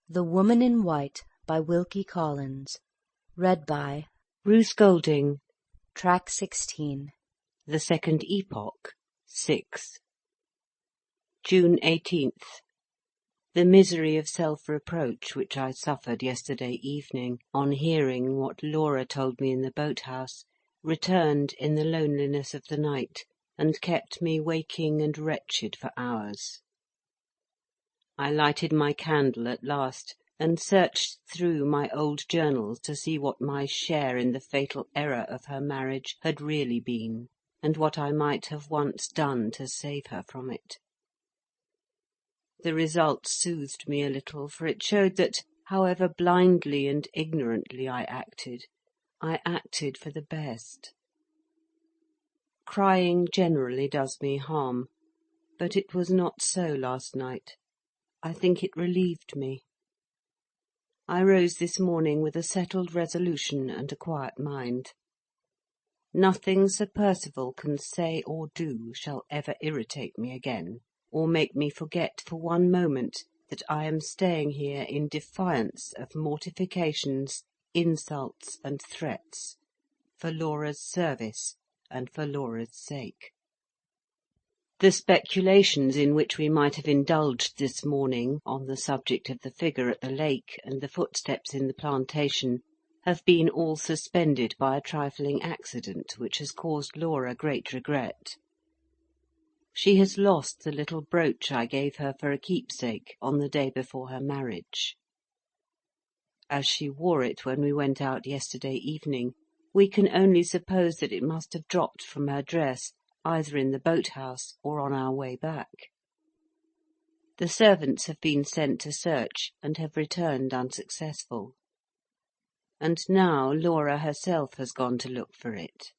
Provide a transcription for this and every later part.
The Woman in White by Wilkie Collins. Read by Bruce Golding. Track 16. The Second Epoch, 6. June 18th. The misery of self-reproach which I suffered yesterday evening on hearing what Laura told me in the boat-house returned in the loneliness of the night, and kept me waking and wretched for hours. I lighted my candle at last, and searched through my old journals to see what my share in the fatal error of her marriage had really been, and what I might have once done to save her from it. The result soothed me a little, for it showed that, however blindly and ignorantly I acted for the best. Crying generally does me harm, but it was not so last night. I think it relieved me. I rose this morning with a settled resolution and a quiet mind. Nothing Sir Percival can say or do shall ever irritate me again, or make me forget for one moment that I am staying here in defiance of mortifications, insults, and threats, for Laura's service and for Laura's sake. The speculations in which we might have indulged this morning on the subject of the figure at the lake and the footsteps in the plantation have been all suspended by a trifling accident which has caused Laura great regret. She has lost the little brooch I gave her for a keepsake on the day before her marriage. As she wore it when we went out yesterday evening, we can only suppose that it must have dropped from her dress, either in the boat-house or on our way back. The servants have been sent to search, and have returned unsuccessful. And now Laura herself has gone to look for it.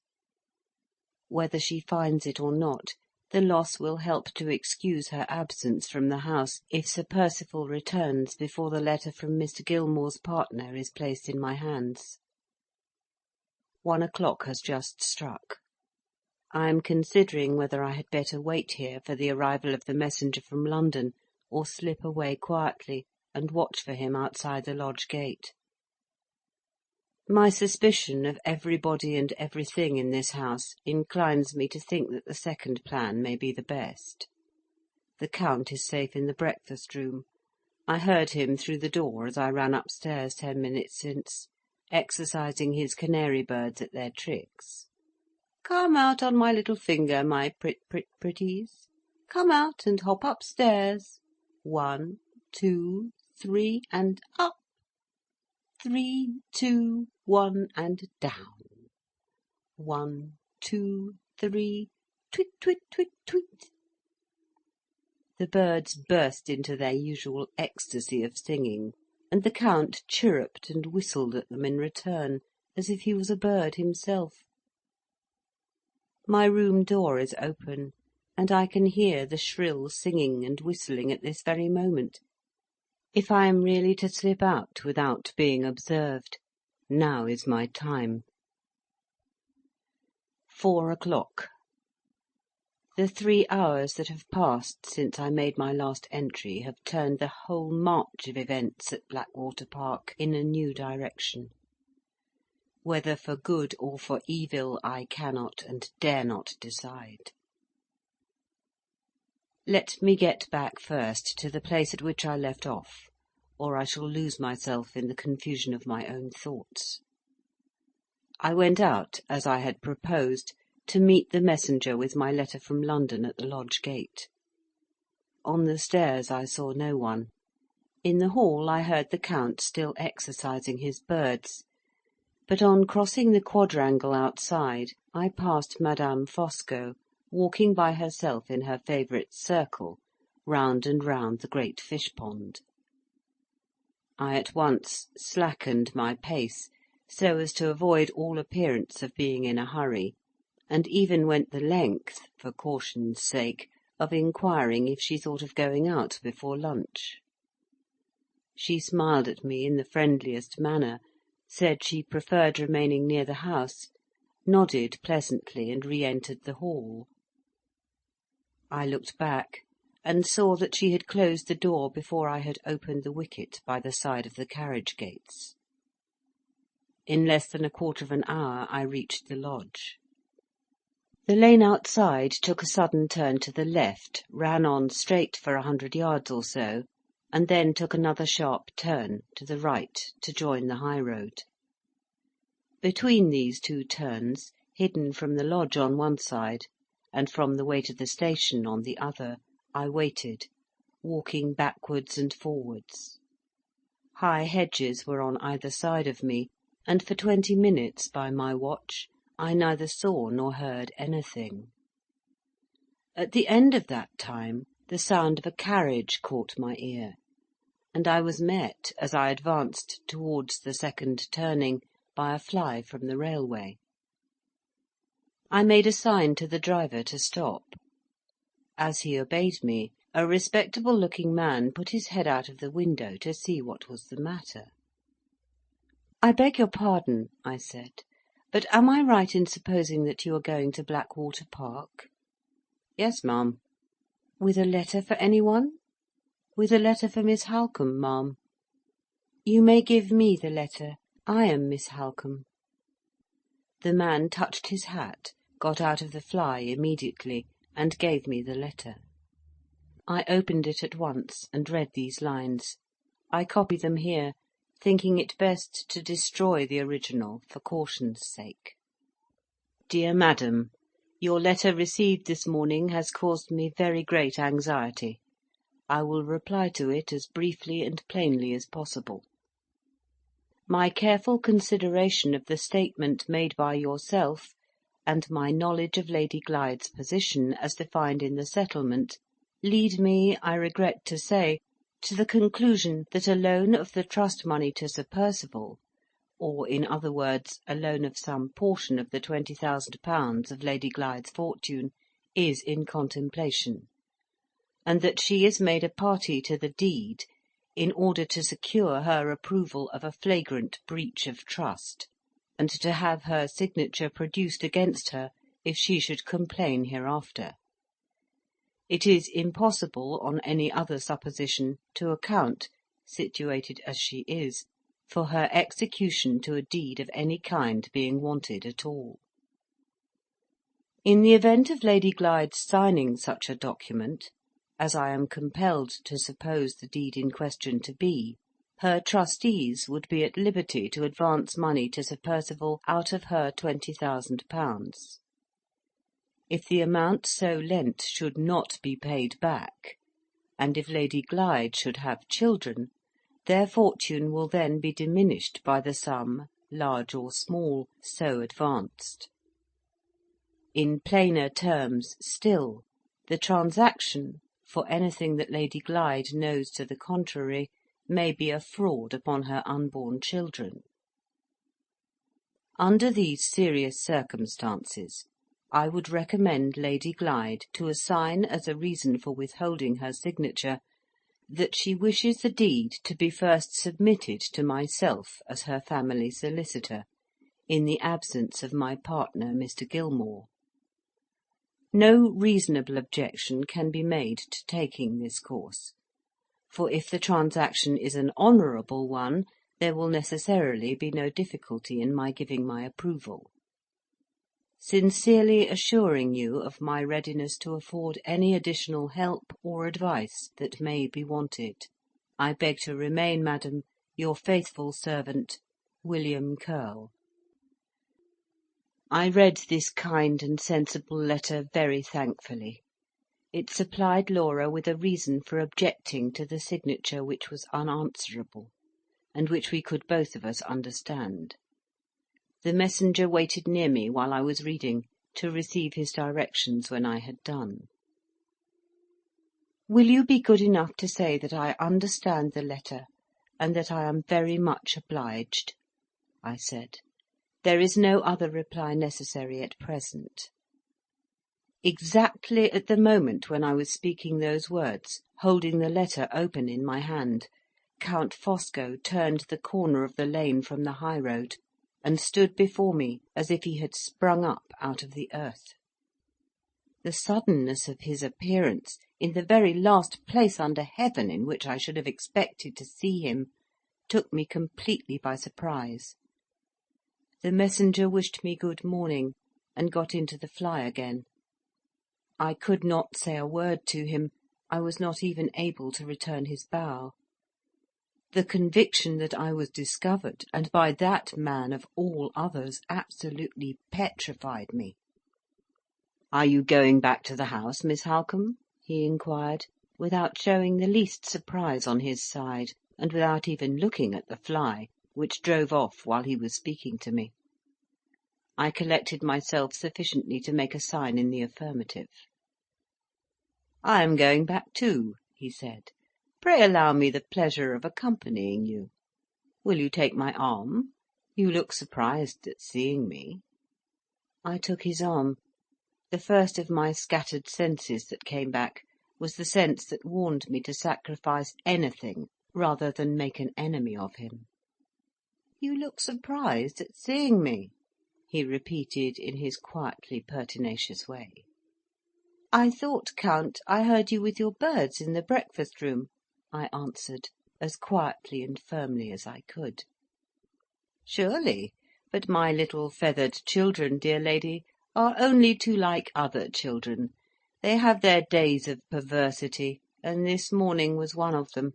Whether she finds it or not, the loss will help to excuse her absence from the house if Sir Percival returns before the letter from Mr. Gilmore's partner is placed in my hands. 1 o'clock has just struck. I am considering whether I had better wait here for the arrival of the messenger from London, or slip away quietly and watch for him outside the lodge gate. My suspicion of everybody and everything in this house inclines me to think that the second plan may be the best. The Count is safe in the breakfast-room. I heard him through the door as I ran upstairs 10 minutes since, exercising his canary birds at their tricks. "Come out on my little finger, my pretties. Come out and hop upstairs. 1, 2, 3, and up. 3, 2, 1, and down. 1, 2, 3, twit, twit, twit, twit." The birds burst into their usual ecstasy of singing, and the Count chirruped and whistled at them in return, as if he was a bird himself. My room door is open, and I can hear the shrill singing and whistling at this very moment. If I am really to slip out without being observed, now is my time. 4 o'clock. The 3 hours that have passed since I made my last entry have turned the whole march of events at Blackwater Park in a new direction. Whether for good or for evil I cannot and dare not decide. Let me get back first to the place at which I left off, or I shall lose myself in the confusion of my own thoughts. I went out, as I had proposed, to meet the messenger with my letter from London at the lodge gate. On the stairs I saw no one. In the hall I heard the Count still exercising his birds, but on crossing the quadrangle outside I passed Madame Fosco, walking by herself in her favourite circle, round and round the great fish-pond. I at once slackened my pace, so as to avoid all appearance of being in a hurry, and even went the length, for caution's sake, of inquiring if she thought of going out before lunch. She smiled at me in the friendliest manner, said she preferred remaining near the house, nodded pleasantly, and re-entered the hall. I looked back, and saw that she had closed the door before I had opened the wicket by the side of the carriage gates. In less than a quarter of an hour I reached the lodge. The lane outside took a sudden turn to the left, ran on straight for 100 yards or so, and then took another sharp turn to the right to join the high road. Between these two turns, hidden from the lodge on one side, and from the way to the station on the other, I waited, walking backwards and forwards. High hedges were on either side of me, and for 20 minutes by my watch I neither saw nor heard anything. At the end of that time the sound of a carriage caught my ear, and I was met, as I advanced towards the second turning, by a fly from the railway. I made a sign to the driver to stop. As he obeyed me, a respectable-looking man put his head out of the window to see what was the matter. "I beg your pardon," I said, "but am I right in supposing that you are going to Blackwater Park?" "Yes, ma'am." "With a letter for any one?" "With a letter for Miss Halcombe, ma'am." "You may give me the letter. I am Miss Halcombe." The man touched his hat, got out of the fly immediately, and gave me the letter. I opened it at once, and read these lines. I copy them here, thinking it best to destroy the original for caution's sake. "Dear Madam, your letter received this morning has caused me very great anxiety. I will reply to it as briefly and plainly as possible. My careful consideration of the statement made by yourself, and my knowledge of Lady Glyde's position as defined in the settlement, lead me, I regret to say, to the conclusion that a loan of the trust money to Sir Percival, or, in other words, a loan of some portion of the £20,000 of Lady Glyde's fortune, is in contemplation, and that she is made a party to the deed in order to secure her approval of a flagrant breach of trust, and to have her signature produced against her if she should complain hereafter. It is impossible, on any other supposition, to account, situated as she is, for her execution to a deed of any kind being wanted at all. In the event of Lady Glyde's signing such a document, as I am compelled to suppose the deed in question to be, her trustees would be at liberty to advance money to Sir Percival out of her £20,000. If the amount so lent should not be paid back, and if Lady Glyde should have children, their fortune will then be diminished by the sum, large or small, so advanced. In plainer terms still, the transaction, for anything that Lady Glyde knows to the contrary, may be a fraud upon her unborn children. Under these serious circumstances, I would recommend Lady Glyde to assign as a reason for withholding her signature that she wishes the deed to be first submitted to myself as her family solicitor, in the absence of my partner, Mr. Gilmore. No reasonable objection can be made to taking this course, for if the transaction is an honourable one, there will necessarily be no difficulty in my giving my approval. Sincerely assuring you of my readiness to afford any additional help or advice that may be wanted, I beg to remain, Madam, your faithful servant, William Curl. I read this kind and sensible letter very thankfully. It supplied Laura with a reason for objecting to the signature which was unanswerable, and which we could both of us understand. The messenger waited near me while I was reading, to receive his directions when I had done. "Will you be good enough to say that I understand the letter, and that I am very much obliged?" I said. "There is no other reply necessary at present." Exactly at the moment when I was speaking those words, holding the letter open in my hand, Count Fosco turned the corner of the lane from the high road, and stood before me as if he had sprung up out of the earth. The suddenness of his appearance, in the very last place under heaven in which I should have expected to see him, took me completely by surprise. The messenger wished me good morning, and got into the fly again. I could not say a word to him. I was not even able to return his bow. The conviction that I was discovered, and by that man of all others, absolutely petrified me. "Are you going back to the house, Miss Halcombe?" he inquired, without showing the least surprise on his side, and without even looking at the fly, which drove off while he was speaking to me. I collected myself sufficiently to make a sign in the affirmative. "I am going back too," he said. "Pray allow me the pleasure of accompanying you. Will you take my arm? You look surprised at seeing me." I took his arm. The first of my scattered senses that came back was the sense that warned me to sacrifice anything rather than make an enemy of him. "You look surprised at seeing me," he repeated in his quietly pertinacious way. "I thought, Count, I heard you with your birds in the breakfast-room," I answered, as quietly and firmly as I could. "Surely, but my little feathered children, dear lady, are only too like other children. They have their days of perversity, and this morning was one of them.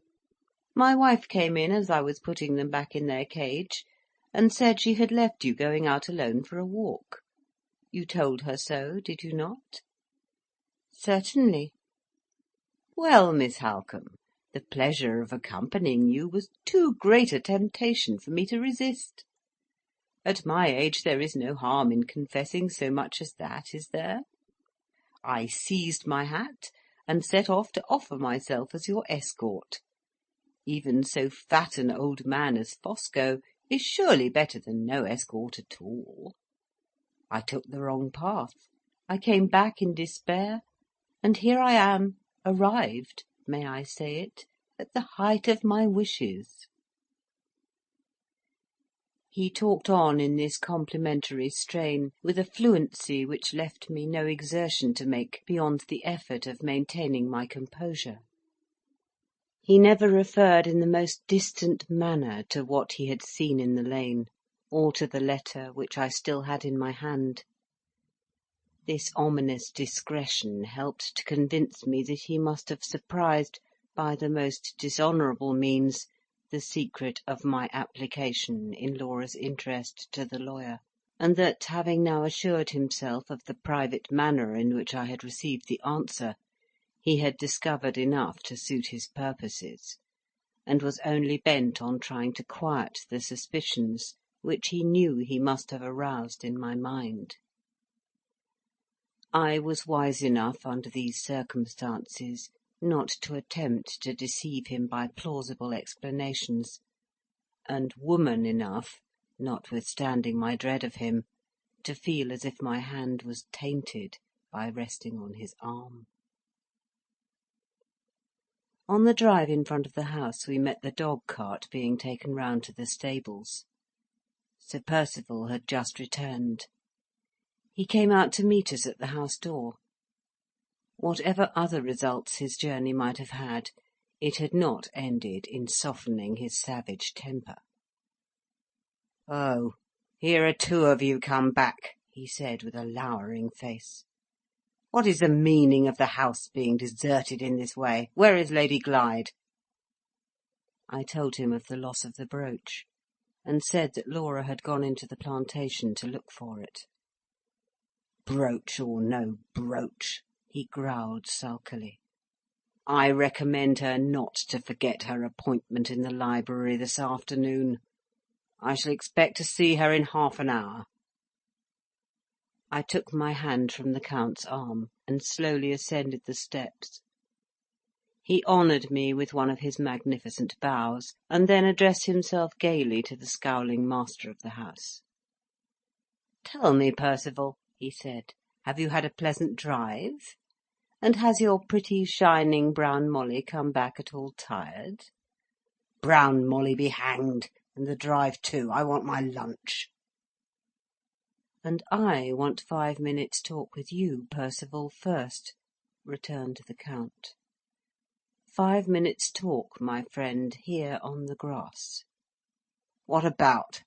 My wife came in as I was putting them back in their cage, and said she had left you going out alone for a walk. You told her so, did you not?" "Certainly." "Well, Miss Halcombe, the pleasure of accompanying you was too great a temptation for me to resist. At my age there is no harm in confessing so much as that, is there? I seized my hat, and set off to offer myself as your escort. Even so fat an old man as Fosco is surely better than no escort at all. I took the wrong path. I came back in despair, and here I am, arrived, may I say it, at the height of my wishes." He talked on in this complimentary strain, with a fluency which left me no exertion to make beyond the effort of maintaining my composure. He never referred in the most distant manner to what he had seen in the lane, or to the letter which I still had in my hand. This ominous discretion helped to convince me that he must have surprised, by the most dishonourable means, the secret of my application in Laura's interest to the lawyer, and that, having now assured himself of the private manner in which I had received the answer, he had discovered enough to suit his purposes, and was only bent on trying to quiet the suspicions which he knew he must have aroused in my mind. I was wise enough, under these circumstances, not to attempt to deceive him by plausible explanations, and woman enough, notwithstanding my dread of him, to feel as if my hand was tainted by resting on his arm. On the drive in front of the house we met the dog-cart being taken round to the stables. Sir Percival had just returned. He came out to meet us at the house door. Whatever other results his journey might have had, it had not ended in softening his savage temper. "Oh, here are two of you come back," he said with a lowering face. "What is the meaning of the house being deserted in this way? Where is Lady Glyde?" I told him of the loss of the brooch, and said that Laura had gone into the plantation to look for it. "Brooch or no brooch," he growled sulkily, "I recommend her not to forget her appointment in the library this afternoon. I shall expect to see her in half an hour." I took my hand from the Count's arm, and slowly ascended the steps. He honoured me with one of his magnificent bows, and then addressed himself gaily to the scowling master of the house. "Tell me, Percival," he said, "have you had a pleasant drive? And has your pretty shining brown Molly come back at all tired?" "Brown Molly be hanged, and the drive too. I want my lunch." "And I want 5 minutes' talk with you, Percival, first," returned the Count. "5 minutes' talk, my friend, here on the grass." "What about?"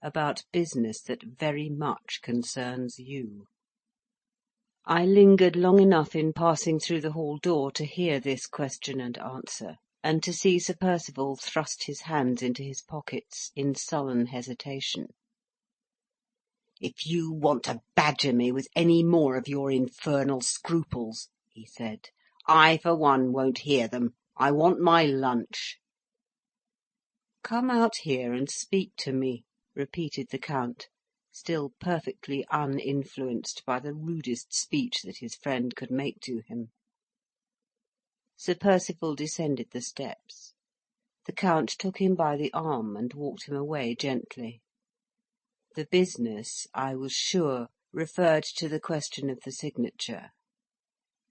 "About business that very much concerns you." I lingered long enough in passing through the hall door to hear this question and answer, and to see Sir Percival thrust his hands into his pockets in sullen hesitation. "If you want to badger me with any more of your infernal scruples," he said, "I, for one, won't hear them. I want my lunch." "Come out here and speak to me," repeated the Count, still perfectly uninfluenced by the rudest speech that his friend could make to him. Sir Percival descended the steps. The Count took him by the arm and walked him away gently. The business, I was sure, referred to the question of the signature.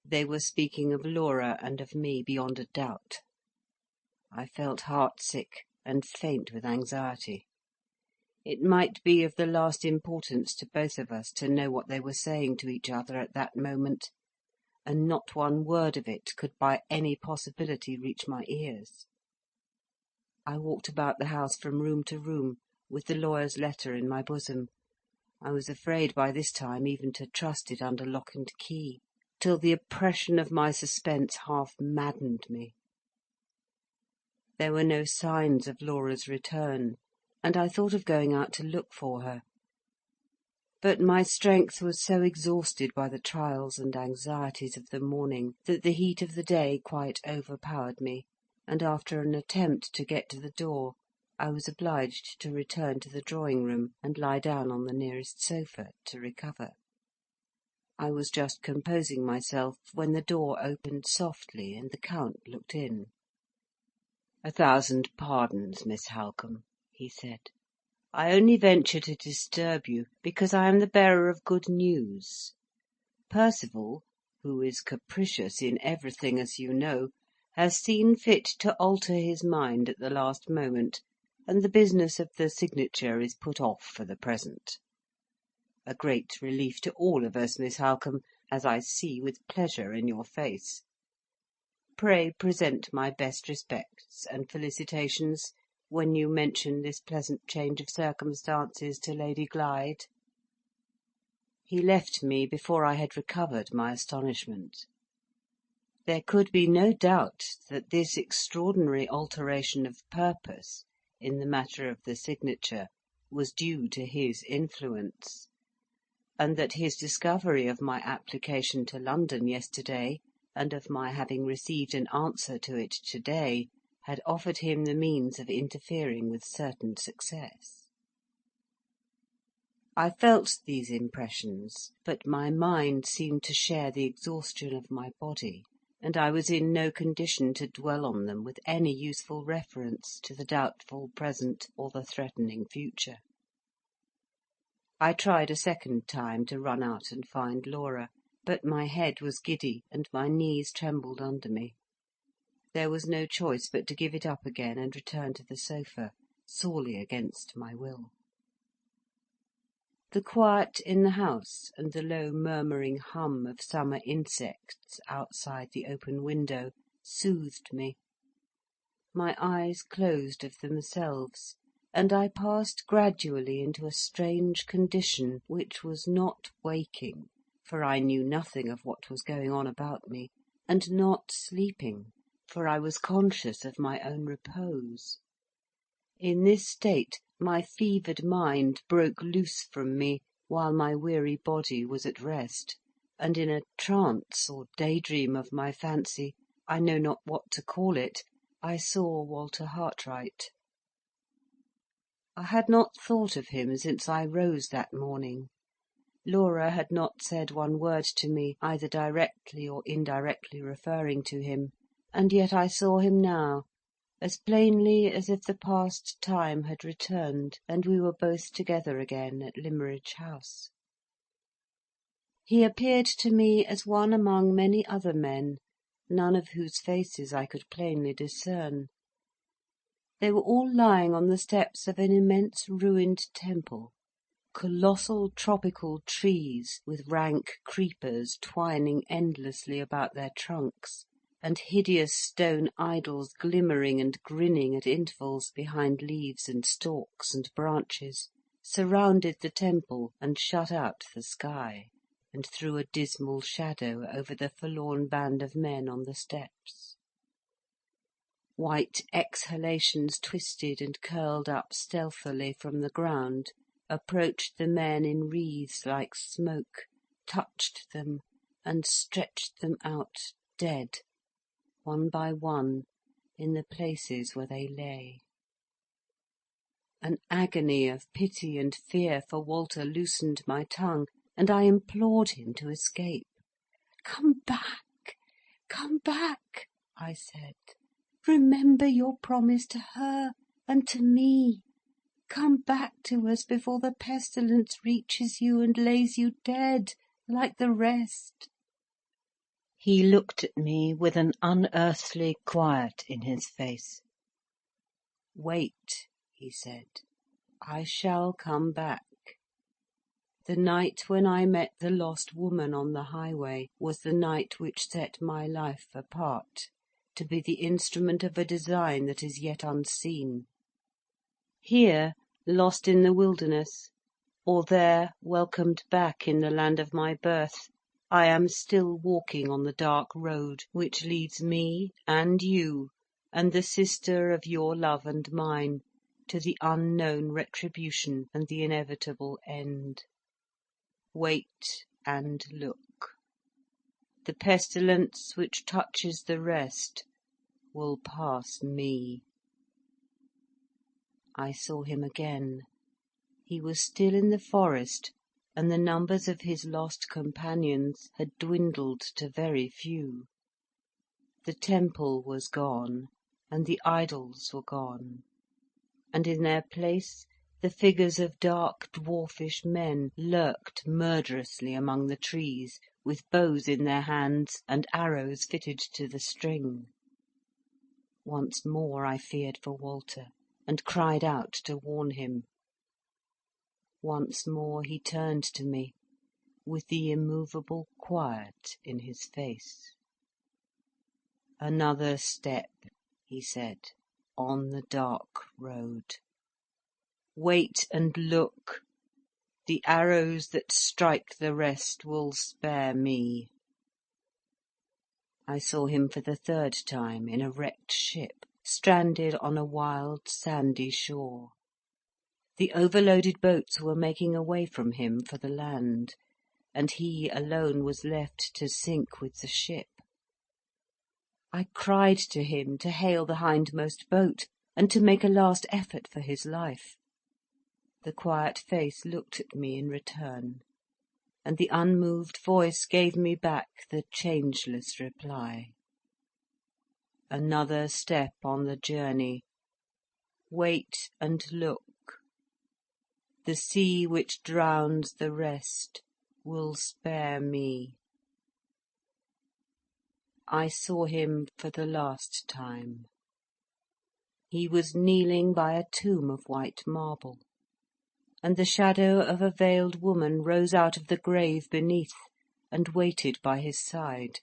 They were speaking of Laura and of me beyond a doubt. I felt heart-sick and faint with anxiety. It might be of the last importance to both of us to know what they were saying to each other at that moment, and not one word of it could by any possibility reach my ears. I walked about the house from room to room, with the lawyer's letter in my bosom. I was afraid by this time even to trust it under lock and key, till the oppression of my suspense half maddened me. There were no signs of Laura's return, and I thought of going out to look for her. But my strength was so exhausted by the trials and anxieties of the morning, that the heat of the day quite overpowered me, and after an attempt to get to the door, I was obliged to return to the drawing-room and lie down on the nearest sofa to recover. I was just composing myself when the door opened softly and the Count looked in. "1,000 pardons, Miss Halcombe," he said. "I only venture to disturb you because I am the bearer of good news. Percival, who is capricious in everything, as you know, has seen fit to alter his mind at the last moment, and the business of the signature is put off for the present. A great relief to all of us, Miss Halcombe, as I see with pleasure in your face. Pray present my best respects and felicitations when you mention this pleasant change of circumstances to Lady Glyde." He left me before I had recovered my astonishment. There could be no doubt that this extraordinary alteration of purpose in the matter of the signature was due to his influence, and that his discovery of my application to London yesterday, and of my having received an answer to it to-day, had offered him the means of interfering with certain success. I felt these impressions, but my mind seemed to share the exhaustion of my body, and I was in no condition to dwell on them with any useful reference to the doubtful present or the threatening future. I tried a second time to run out and find Laura, but my head was giddy, and my knees trembled under me. There was no choice but to give it up again and return to the sofa, sorely against my will. The quiet in the house, and the low murmuring hum of summer insects outside the open window, soothed me. My eyes closed of themselves, and I passed gradually into a strange condition which was not waking, for I knew nothing of what was going on about me, and not sleeping, for I was conscious of my own repose. In this state my fevered mind broke loose from me, while my weary body was at rest, and in a trance or daydream of my fancy, I know not what to call it, I saw Walter Hartwright. I had not thought of him since I rose that morning. Laura had not said one word to me, either directly or indirectly referring to him, and yet I saw him now, as plainly as if the past time had returned, and we were both together again at Limmeridge House. He appeared to me as one among many other men, none of whose faces I could plainly discern. They were all lying on the steps of an immense ruined temple, colossal tropical trees with rank creepers twining endlessly about their trunks, and hideous stone idols glimmering and grinning at intervals behind leaves and stalks and branches, surrounded the temple and shut out the sky, and threw a dismal shadow over the forlorn band of men on the steps. White exhalations twisted and curled up stealthily from the ground, approached the men in wreaths like smoke, touched them, and stretched them out dead, one by one, in the places where they lay. An agony of pity and fear for Walter loosened my tongue, and I implored him to escape. "Come back, come back," I said. "Remember your promise to her and to me. Come back to us before the pestilence reaches you and lays you dead like the rest." He looked at me with an unearthly quiet in his face. "Wait," he said, "I shall come back. The night when I met the lost woman on the highway was the night which set my life apart, to be the instrument of a design that is yet unseen. Here, lost in the wilderness, or there, welcomed back in the land of my birth, I am still walking on the dark road which leads me and you and the sister of your love and mine to the unknown retribution and the inevitable end. Wait and look. The pestilence which touches the rest will pass me." I saw him again. He was still in the forest, and the numbers of his lost companions had dwindled to very few. The temple was gone, and the idols were gone, and in their place the figures of dark dwarfish men lurked murderously among the trees, with bows in their hands and arrows fitted to the string. Once more I feared for Walter, and cried out to warn him. Once more he turned to me, with the immovable quiet in his face. "Another step," he said, "on the dark road. Wait and look. The arrows that strike the rest will spare me." I saw him for the third time in a wrecked ship, stranded on a wild sandy shore. The overloaded boats were making away from him for the land, and he alone was left to sink with the ship. I cried to him to hail the hindmost boat, and to make a last effort for his life. The quiet face looked at me in return, and the unmoved voice gave me back the changeless reply. Another step on the journey. Wait and look. The sea which drowns the rest will spare me. I saw him for the last time. He was kneeling by a tomb of white marble, and the shadow of a veiled woman rose out of the grave beneath and waited by his side.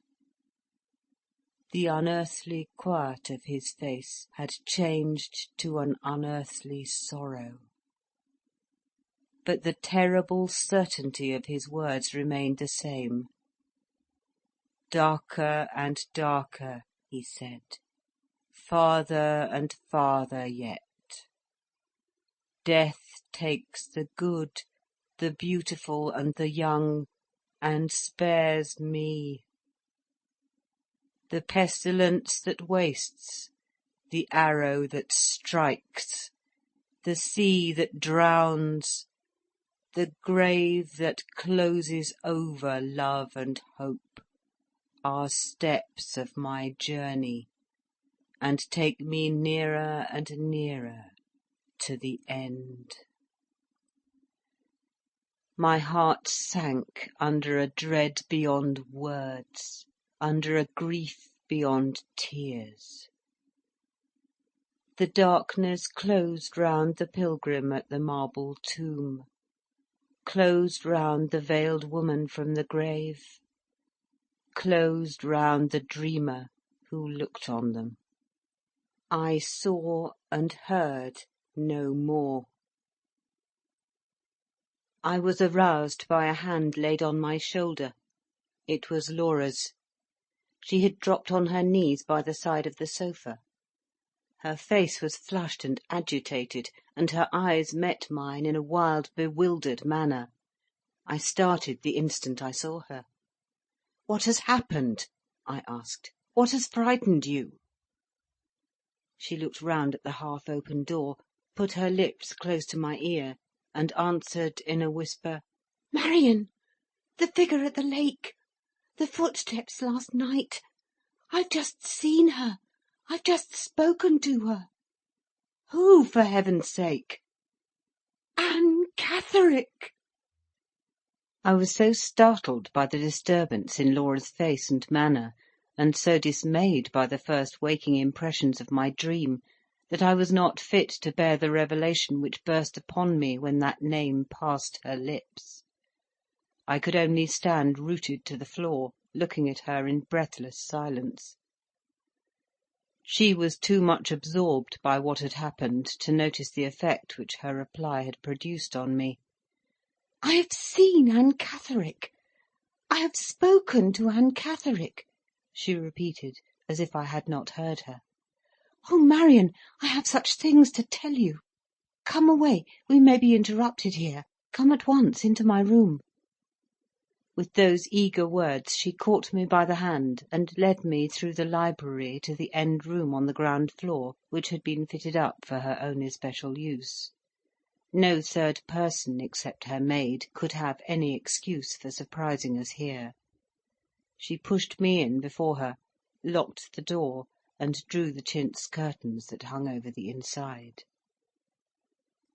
The unearthly quiet of his face had changed to an unearthly sorrow. But the terrible certainty of his words remained the same. "Darker and darker," he said, "farther and farther yet. Death takes the good, the beautiful, and the young, and spares me. The pestilence that wastes, the arrow that strikes, the sea that drowns, the grave that closes over love and hope, are steps of my journey, and take me nearer and nearer to the end." My heart sank under a dread beyond words, under a grief beyond tears. The darkness closed round the pilgrim at the marble tomb. closed round the veiled woman from the grave, closed round the dreamer who looked on them. I saw and heard no more. I was aroused by a hand laid on my shoulder. It was Laura's. She had dropped on her knees by the side of the sofa. Her face was flushed and agitated, and her eyes met mine in a wild, bewildered manner. I started the instant I saw her. "What has happened?" I asked. "What has frightened you?" She looked round at the half-open door, put her lips close to my ear, and answered in a whisper, "Marion! The figure at the lake! The footsteps last night! I've just seen her! I've just spoken to her!" "Who, for heaven's sake?" "Anne Catherick!" I was so startled by the disturbance in Laura's face and manner, and so dismayed by the first waking impressions of my dream, that I was not fit to bear the revelation which burst upon me when that name passed her lips. I could only stand rooted to the floor, looking at her in breathless silence. She was too much absorbed by what had happened to notice the effect which her reply had produced on me. "I have seen Anne Catherick. I have spoken to Anne Catherick," she repeated, as if I had not heard her. "Oh, Marion, I have such things to tell you. Come away, we may be interrupted here. Come at once into my room." With those eager words she caught me by the hand, and led me through the library to the end room on the ground floor, which had been fitted up for her own especial use. No third person, except her maid, could have any excuse for surprising us here. She pushed me in before her, locked the door, and drew the chintz curtains that hung over the inside.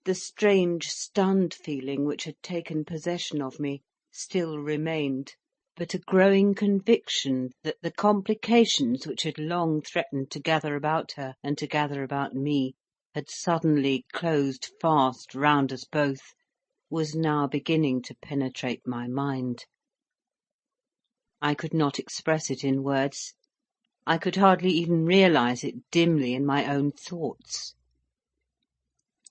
The strange stunned feeling which had taken possession of me still remained, but a growing conviction that the complications which had long threatened to gather about her and to gather about me had suddenly closed fast round us both was now beginning to penetrate my mind. I could not express it in words. I could hardly even realise it dimly in my own thoughts.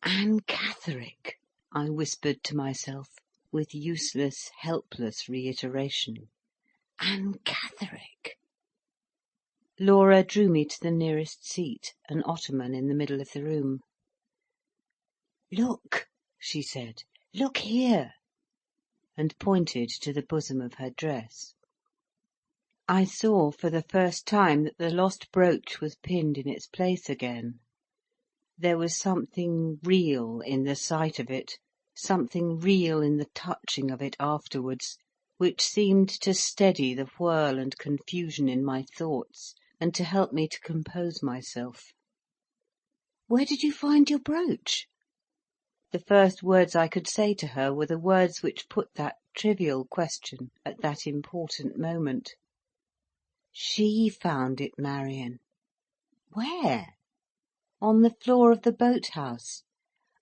"Anne Catherick," I whispered to myself, with useless, helpless reiteration. "Anne Catherick." Laura drew me to the nearest seat, an ottoman in the middle of the room. "Look," she said, "look here," and pointed to the bosom of her dress. I saw for the first time that the lost brooch was pinned in its place again. There was something real in the sight of it, something real in the touching of it afterwards, which seemed to steady the whirl and confusion in my thoughts, and to help me to compose myself. "Where did you find your brooch?" The first words I could say to her were the words which put that trivial question at that important moment. "She found it, Marion." "Where?" "On the floor of the boat house.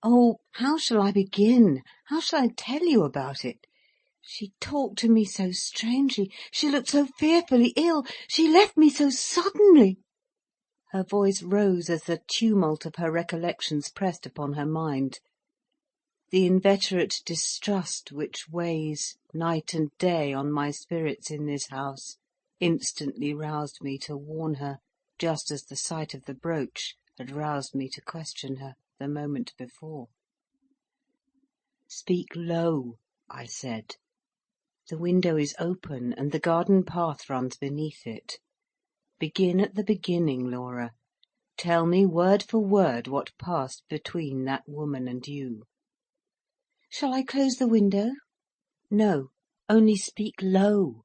Oh, how shall I begin? How shall I tell you about it? She talked to me so strangely. She looked so fearfully ill. She left me so suddenly." Her voice rose as the tumult of her recollections pressed upon her mind. The inveterate distrust which weighs night and day on my spirits in this house instantly roused me to warn her, just as the sight of the brooch had roused me to question her the moment before. "Speak low," I said. "The window is open, and the garden path runs beneath it. Begin at the beginning, Laura. Tell me word for word what passed between that woman and you." "Shall I close the window?" "No, only speak low.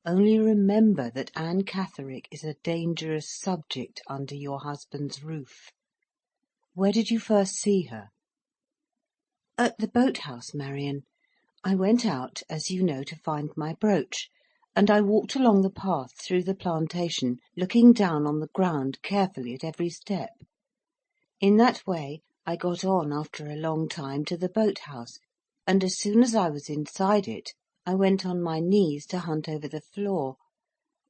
Only remember that Anne Catherick is a dangerous subject under your husband's roof. Where did you first see her?" "At the boat house, Marion. I went out, as you know, to find my brooch, and I walked along the path through the plantation, looking down on the ground carefully at every step. In that way I got on after a long time to the boat house, and as soon as I was inside it, I went on my knees to hunt over the floor.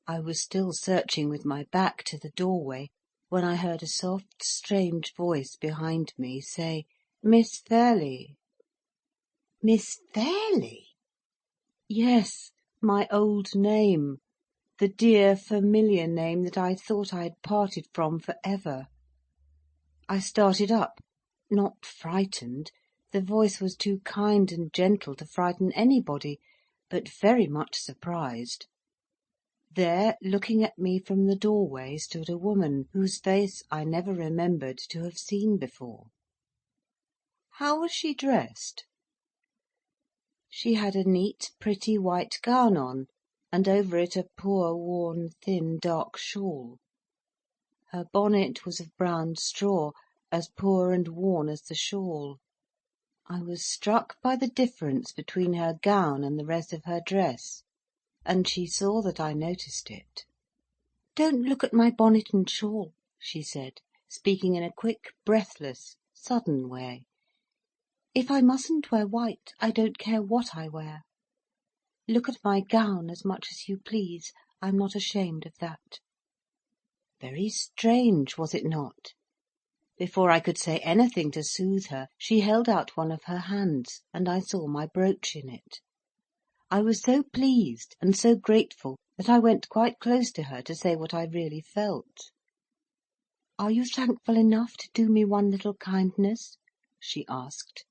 I was still searching with my back to the doorway, when I heard a soft, strange voice behind me say, "Miss Fairlie." Miss Fairlie? Yes, my old name, the dear familiar name that I thought I had parted from for ever. I started up, not frightened, the voice was too kind and gentle to frighten anybody, but very much surprised. There, looking at me from the doorway, stood a woman whose face I never remembered to have seen before. How was she dressed? She had a neat, pretty white gown on, and over it a poor, worn, thin, dark shawl. Her bonnet was of brown straw, as poor and worn as the shawl. I was struck by the difference between her gown and the rest of her dress, and she saw that I noticed it. "Don't look at my bonnet and shawl," she said, speaking in a quick, breathless, sudden way. "If I mustn't wear white, I don't care what I wear. Look at my gown as much as you please, I'm not ashamed of that." Very strange, was it not? Before I could say anything to soothe her, she held out one of her hands, and I saw my brooch in it. I was so pleased and so grateful that I went quite close to her to say what I really felt. "Are you thankful enough to do me one little kindness?" she asked.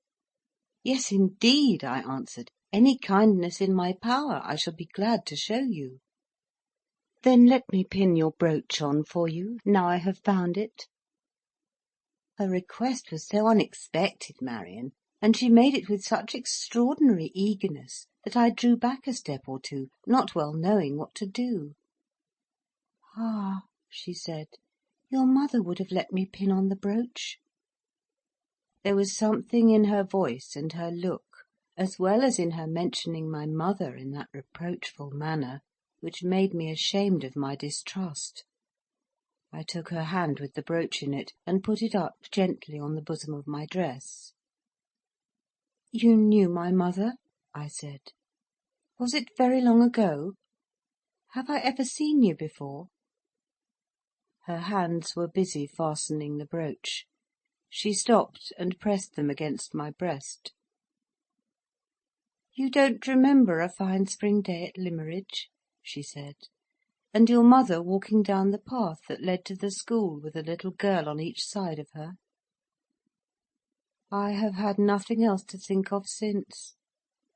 "Yes, indeed," I answered. "Any kindness in my power I shall be glad to show you." "Then let me pin your brooch on for you, now I have found it." Her request was so unexpected, Marion, and she made it with such extraordinary eagerness, that I drew back a step or two, not well knowing what to do. "Ah," she said, "your mother would have let me pin on the brooch." There was something in her voice and her look, as well as in her mentioning my mother in that reproachful manner, which made me ashamed of my distrust. I took her hand with the brooch in it, and put it up gently on the bosom of my dress. "You knew my mother?" I said. "Was it very long ago? Have I ever seen you before?" Her hands were busy fastening the brooch. She stopped and pressed them against my breast. "You don't remember a fine spring day at Limmeridge?" she said, "and your mother walking down the path that led to the school with a little girl on each side of her?" I have had nothing else to think of since,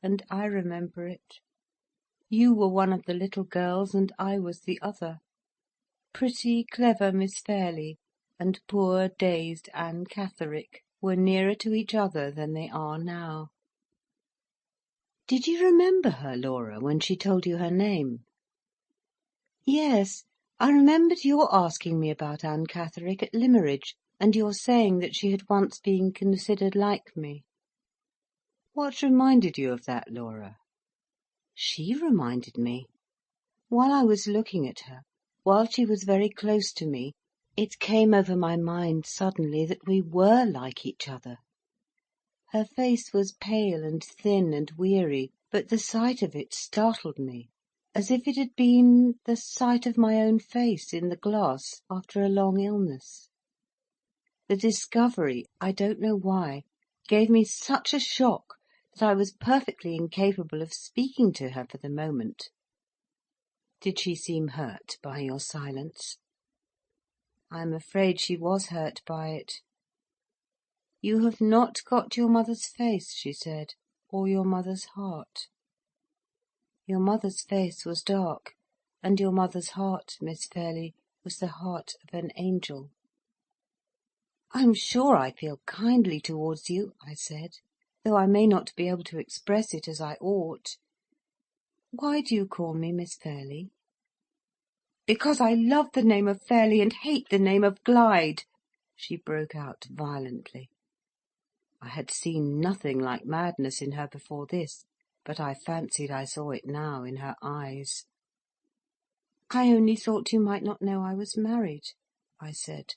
and I remember it. You were one of the little girls, and I was the other. Pretty, clever Miss Fairlie and poor, dazed Anne Catherick were nearer to each other than they are now. Did you remember her, Laura, when she told you her name? Yes, I remembered your asking me about Anne Catherick at Limmeridge, and your saying that she had once been considered like me. What reminded you of that, Laura? She reminded me. While I was looking at her, while she was very close to me, it came over my mind suddenly that we were like each other. Her face was pale and thin and weary, but the sight of it startled me, as if it had been the sight of my own face in the glass after a long illness. The discovery, I don't know why, gave me such a shock that I was perfectly incapable of speaking to her for the moment. Did she seem hurt by your silence? I am afraid she was hurt by it. You have not got your mother's face, she said, or your mother's heart. Your mother's face was dark, and your mother's heart, Miss Fairlie, was the heart of an angel. I'm sure I feel kindly towards you, I said, though I may not be able to express it as I ought. Why do you call me Miss Fairlie? Because I love the name of Fairlie and hate the name of Glyde, she broke out violently. I had seen nothing like madness in her before this, but I fancied I saw it now in her eyes. I only thought you might not know I was married, I said,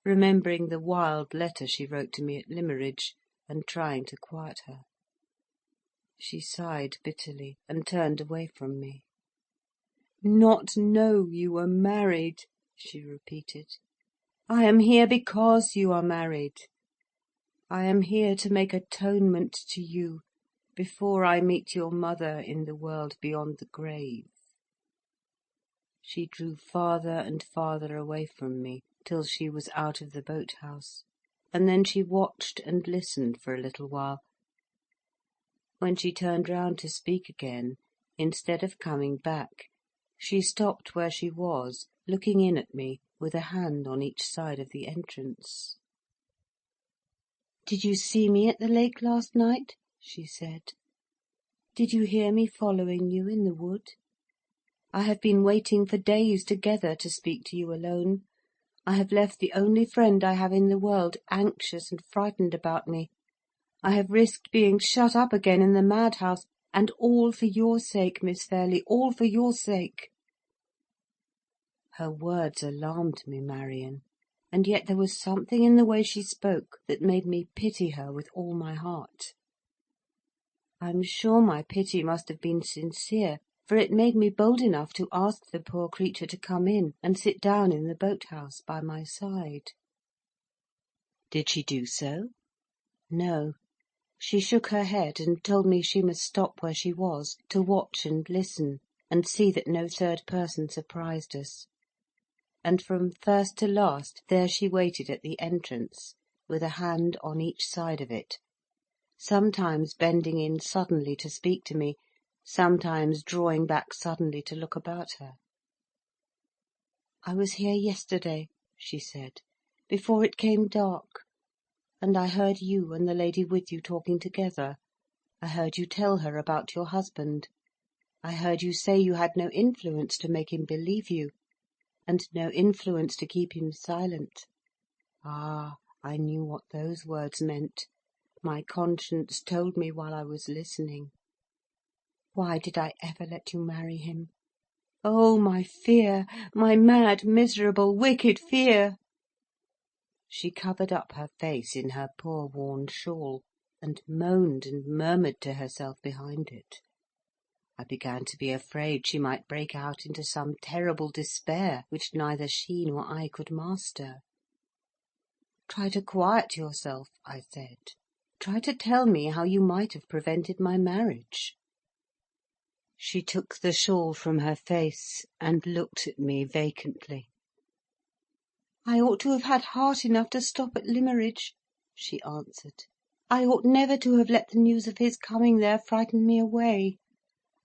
remembering the wild letter she wrote to me at Limmeridge, and trying to quiet her. She sighed bitterly, and turned away from me. "Not know you were married," she repeated. "I am here because you are married. I am here to make atonement to you before I meet your mother in the world beyond the grave." She drew farther and farther away from me, till she was out of the boat-house, and then she watched and listened for a little while. When she turned round to speak again, instead of coming back, she stopped where she was, looking in at me, with a hand on each side of the entrance. "Did you see me at the lake last night?" she said. "Did you hear me following you in the wood? I have been waiting for days together to speak to you alone. I have left the only friend I have in the world anxious and frightened about me. I have risked being shut up again in the madhouse, and all for your sake, Miss Fairlie, all for your sake." Her words alarmed me, Marion, and yet there was something in the way she spoke that made me pity her with all my heart. I'm sure my pity must have been sincere, for it made me bold enough to ask the poor creature to come in and sit down in the boat-house by my side. Did she do so? No. She shook her head and told me she must stop where she was, to watch and listen, and see that no third person surprised us. And from first to last there she waited at the entrance, with a hand on each side of it, sometimes bending in suddenly to speak to me, sometimes drawing back suddenly to look about her. "I was here yesterday," she said, "before it came dark, and I heard you and the lady with you talking together. I heard you tell her about your husband. I heard you say you had no influence to make him believe you, and no influence to keep him silent. Ah, I knew what those words meant. My conscience told me while I was listening. Why did I ever let you marry him? Oh, my fear, my mad, miserable, wicked fear!" She covered up her face in her poor worn shawl, and moaned and murmured to herself behind it. I began to be afraid she might break out into some terrible despair which neither she nor I could master. "Try to quiet yourself," I said. "Try to tell me how you might have prevented my marriage." She took the shawl from her face and looked at me vacantly. "I ought to have had heart enough to stop at Limmeridge," she answered. "I ought never to have let the news of his coming there frighten me away.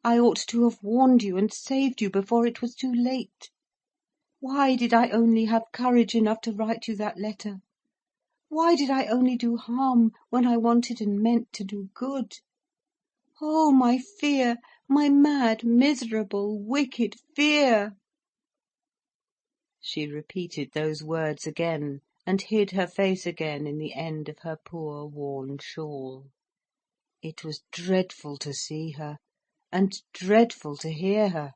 I ought to have warned you and saved you before it was too late. Why did I only have courage enough to write you that letter? Why did I only do harm when I wanted and meant to do good? Oh, my fear, my mad, miserable, wicked fear!" She repeated those words again, and hid her face again in the end of her poor worn shawl. It was dreadful to see her, and dreadful to hear her.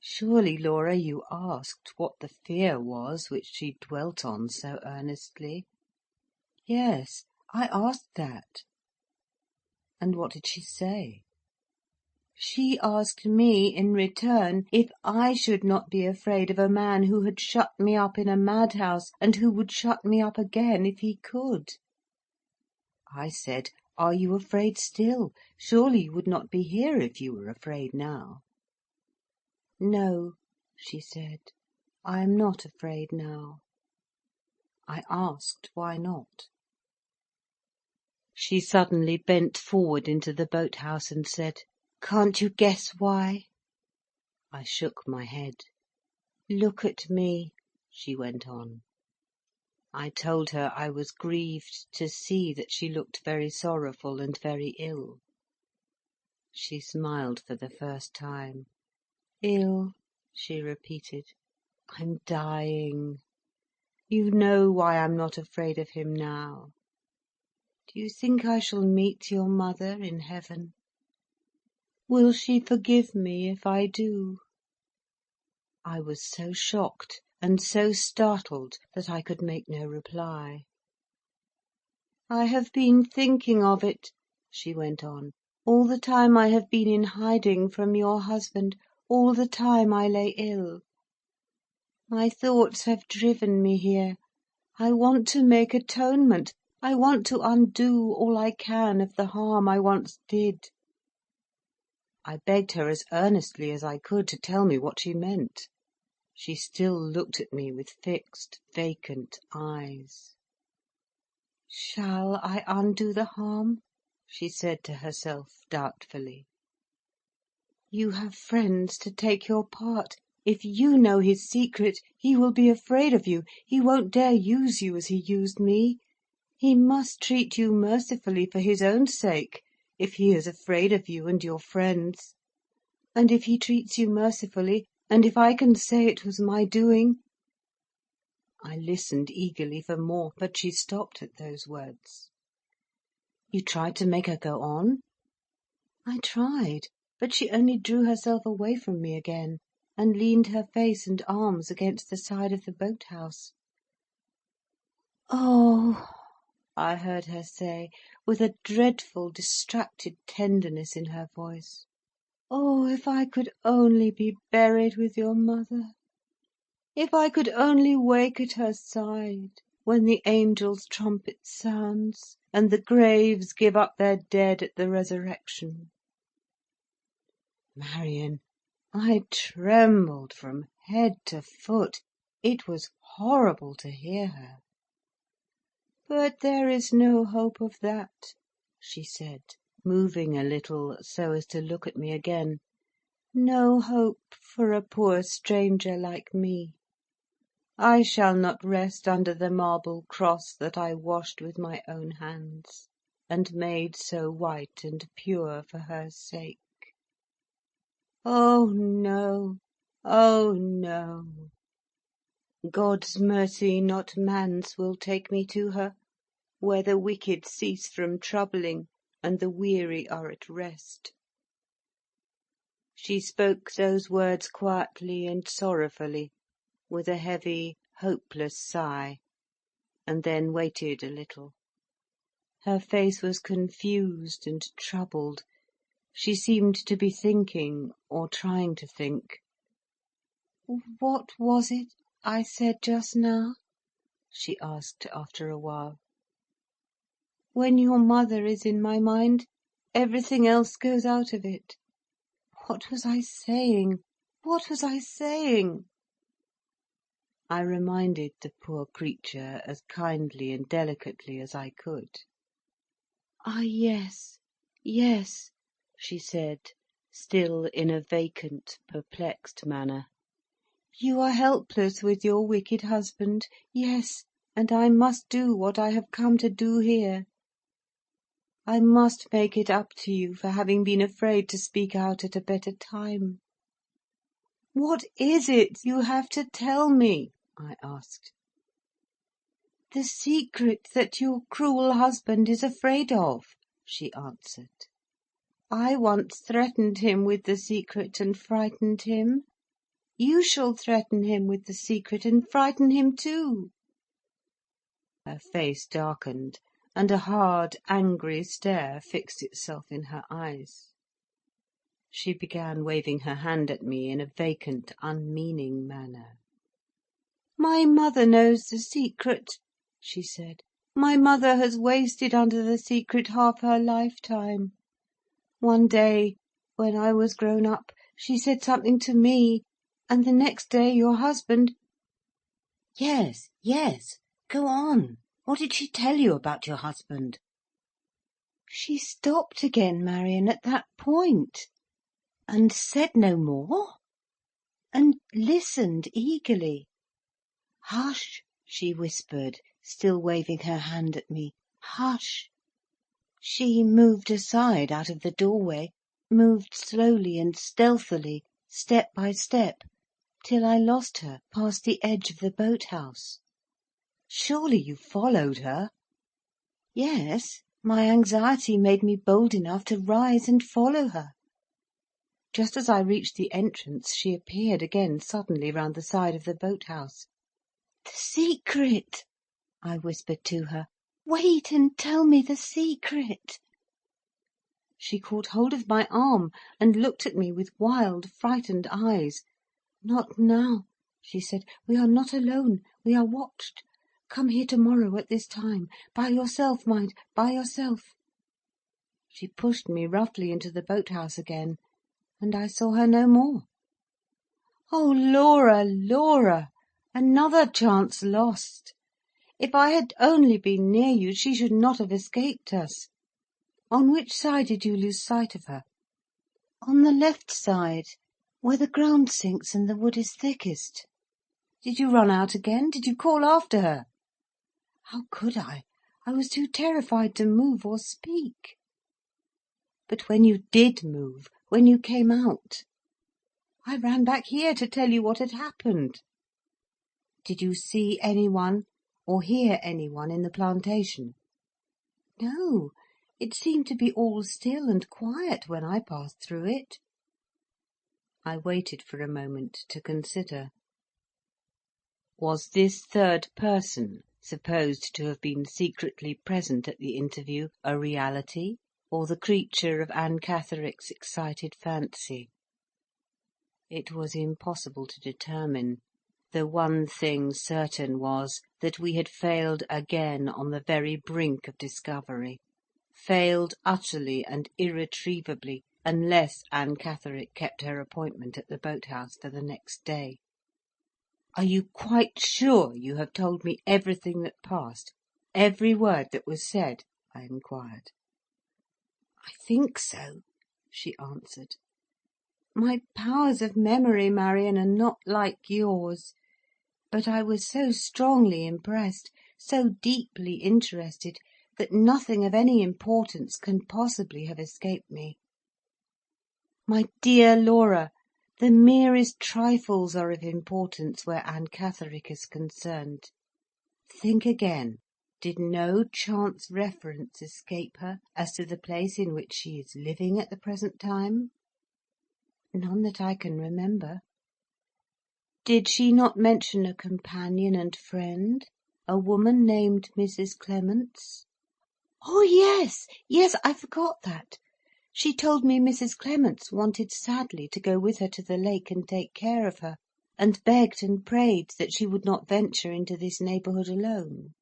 Surely, Laura, you asked what the fear was which she dwelt on so earnestly? Yes, I asked that. And what did she say? She asked me in return if I should not be afraid of a man who had shut me up in a madhouse, and who would shut me up again if he could. I said, "Are you afraid still? Surely you would not be here if you were afraid now." "No," she said, "I am not afraid now." I asked why not. She suddenly bent forward into the boat-house and said, "Can't you guess why?" I shook my head. "Look at me," she went on. I told her I was grieved to see that she looked very sorrowful and very ill. She smiled for the first time. "Ill," she repeated. "I'm dying. You know why I'm not afraid of him now. Do you think I shall meet your mother in heaven? Will she forgive me if I do?" I was so shocked and so startled that I could make no reply. "I have been thinking of it," she went on. "All the time I have been in hiding from your husband, all the time I lay ill. My thoughts have driven me here. I want to make atonement. I want to undo all I can of the harm I once did." I begged her as earnestly as I could to tell me what she meant. She still looked at me with fixed, vacant eyes. "Shall I undo the harm?" she said to herself doubtfully. "You have friends to take your part. If you know his secret, he will be afraid of you. He won't dare use you as he used me. He must treat you mercifully for his own sake, if he is afraid of you and your friends. And if he treats you mercifully, and if I can say it was my doing—" I listened eagerly for more, but she stopped at those words. "You tried to make her go on?" I tried, but she only drew herself away from me again, and leaned her face and arms against the side of the boat-house. "Oh," I heard her say, with a dreadful, distracted tenderness in her voice, "oh, if I could only be buried with your mother! If I could only wake at her side, when the angels' trumpet sounds, and the graves give up their dead at the resurrection!" Marion, I trembled from head to foot. It was horrible to hear her. "But there is no hope of that," she said, moving a little so as to look at me again. "No hope for a poor stranger like me. I shall not rest under the marble cross that I washed with my own hands, and made so white and pure for her sake. Oh no, oh no! God's mercy, not man's, will take me to her, where the wicked cease from troubling, and the weary are at rest." She spoke those words quietly and sorrowfully, with a heavy, hopeless sigh, and then waited a little. Her face was confused and troubled. She seemed to be thinking, or trying to think. "What was it I said just now?" she asked after a while. "When your mother is in my mind, everything else goes out of it. What was I saying? What was I saying?" I reminded the poor creature as kindly and delicately as I could. "Ah, yes, yes," she said, still in a vacant, perplexed manner. "You are helpless with your wicked husband. Yes, and I must do what I have come to do here. I must make it up to you for having been afraid to speak out at a better time." "What is it you have to tell me?" I asked. "The secret that your cruel husband is afraid of," she answered. "I once threatened him with the secret and frightened him. You shall threaten him with the secret and frighten him too." Her face darkened, and a hard, angry stare fixed itself in her eyes. She began waving her hand at me in a vacant, unmeaning manner. "My mother knows the secret," she said. "My mother has wasted under the secret half her lifetime. One day, when I was grown up, she said something to me, and the next day your husband—" "Yes, yes, go on. What did she tell you about your husband?" "She stopped again, Marion, at that point." "And said no more?" "And listened eagerly." "Hush!" she whispered, still waving her hand at me. "Hush!" She moved aside out of the doorway, moved slowly and stealthily, step by step, till I lost her past the edge of the boat-house. "Surely you followed her?" "Yes, my anxiety made me bold enough to rise and follow her." Just as I reached the entrance, she appeared again suddenly round the side of the boat-house. "The secret!" I whispered to her. "Wait and tell me the secret." She caught hold of my arm, and looked at me with wild, frightened eyes. "Not now," she said. "We are not alone. We are watched. Come here tomorrow at this time. By yourself, mind, by yourself." She pushed me roughly into the boat-house again, and I saw her no more. Oh, Laura, Laura! Another chance lost! If I had only been near you, she should not have escaped us. On which side did you lose sight of her?" "On the left side, where the ground sinks and the wood is thickest." "Did you run out again? Did you call after her?" "How could I? I was too terrified to move or speak." "But when you did move, when you came out?" "I ran back here to tell you what had happened." "Did you see anyone, or hear anyone in the plantation?" "No, it seemed to be all still and quiet when I passed through it." I waited for a moment to consider. Was this third person, supposed to have been secretly present at the interview, a reality, or the creature of Anne Catherick's excited fancy? It was impossible to determine. The one thing certain was, that we had failed again on the very brink of discovery, failed utterly and irretrievably, unless Anne Catherick kept her appointment at the boat-house for the next day. "Are you quite sure you have told me everything that passed, every word that was said?" I inquired. "I think so," she answered. "My powers of memory, Marion, are not like yours. But I was so strongly impressed, so deeply interested, that nothing of any importance can possibly have escaped me. My dear Laura, the merest trifles are of importance where Anne Catherick is concerned. Think again. Did no chance reference escape her as to the place in which she is living at the present time?" "None that I can remember." "Did she not mention a companion and friend, a woman named Mrs. Clements?" "Oh, yes, yes, I forgot that. She told me Mrs. Clements wanted sadly to go with her to the lake and take care of her, and begged and prayed that she would not venture into this neighbourhood alone."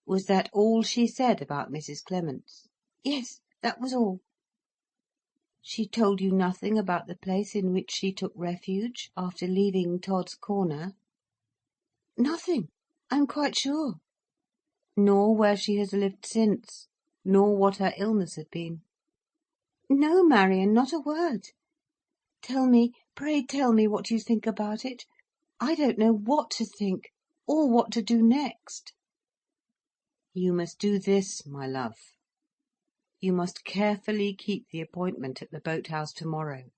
"Was that all she said about Mrs. Clements?" "Yes, that was all." "She told you nothing about the place in which she took refuge after leaving Todd's Corner?" "Nothing, I'm quite sure." "Nor where she has lived since, nor what her illness had been?" "No, Marion, not a word. Tell me, pray tell me what you think about it. I don't know what to think, or what to do next." "You must do this, my love. You must carefully keep the appointment at the boat-house tomorrow.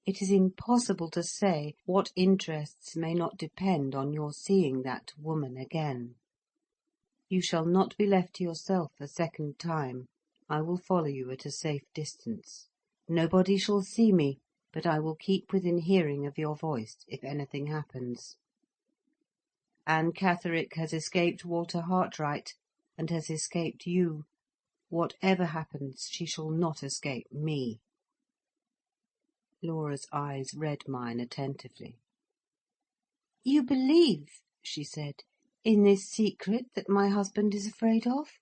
It is impossible to say what interests may not depend on your seeing that woman again. You shall not be left to yourself a second time. I will follow you at a safe distance. Nobody shall see me, but I will keep within hearing of your voice if anything happens. Anne Catherick has escaped Walter Hartwright, and has escaped you. Whatever happens, she shall not escape me." Laura's eyes read mine attentively. "You believe," she said, "in this secret that my husband is afraid of?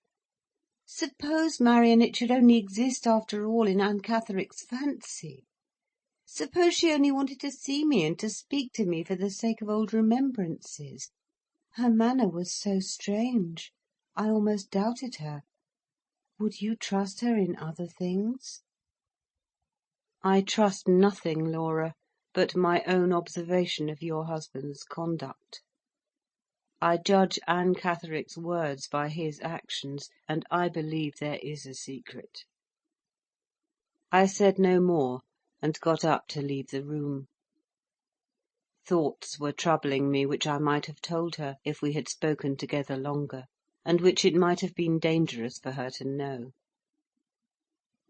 Suppose, Marion, it should only exist after all in Anne Catherick's fancy? Suppose she only wanted to see me and to speak to me for the sake of old remembrances? Her manner was so strange, I almost doubted her. Would you trust her in other things?" "I trust nothing, Laura, but my own observation of your husband's conduct. I judge Anne Catherick's words by his actions, and I believe there is a secret." I said no more, and got up to leave the room. Thoughts were troubling me which I might have told her if we had spoken together longer, and which it might have been dangerous for her to know.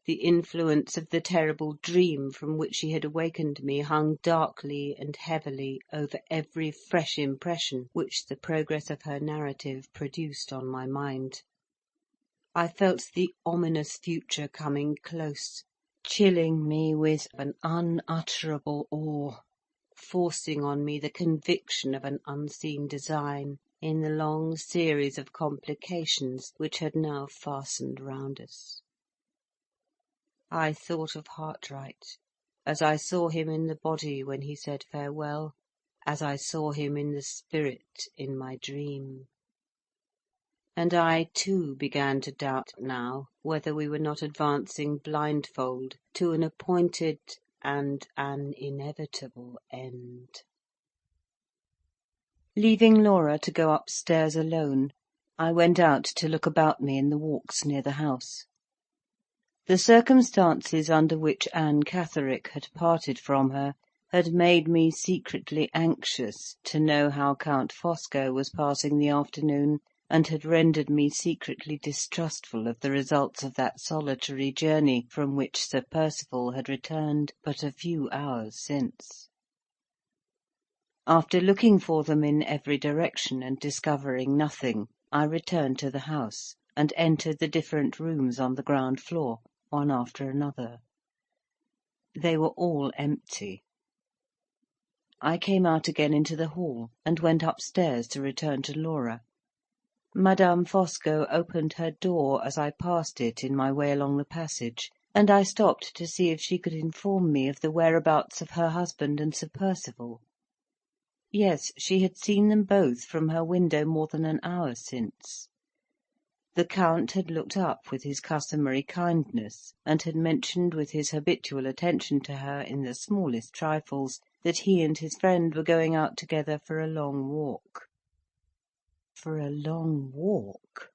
The influence of the terrible dream from which she had awakened me hung darkly and heavily over every fresh impression which the progress of her narrative produced on my mind. I felt the ominous future coming close, chilling me with an unutterable awe, forcing on me the conviction of an unseen design in the long series of complications which had now fastened round us. I thought of Hartright, as I saw him in the body when he said farewell, as I saw him in the spirit in my dream. And I too began to doubt now whether we were not advancing blindfold to an appointed and an inevitable end. Leaving Laura to go upstairs alone, I went out to look about me in the walks near the house. The circumstances under which Anne Catherick had parted from her had made me secretly anxious to know how Count Fosco was passing the afternoon, and had rendered me secretly distrustful of the results of that solitary journey from which Sir Percival had returned but a few hours since. After looking for them in every direction and discovering nothing, I returned to the house, and entered the different rooms on the ground floor, one after another. They were all empty. I came out again into the hall, and went upstairs to return to Laura. Madame Fosco opened her door as I passed it in my way along the passage, and I stopped to see if she could inform me of the whereabouts of her husband and Sir Percival. Yes, she had seen them both from her window more than an hour since. The Count had looked up with his customary kindness, and had mentioned with his habitual attention to her in the smallest trifles that he and his friend were going out together for a long walk. For a long walk!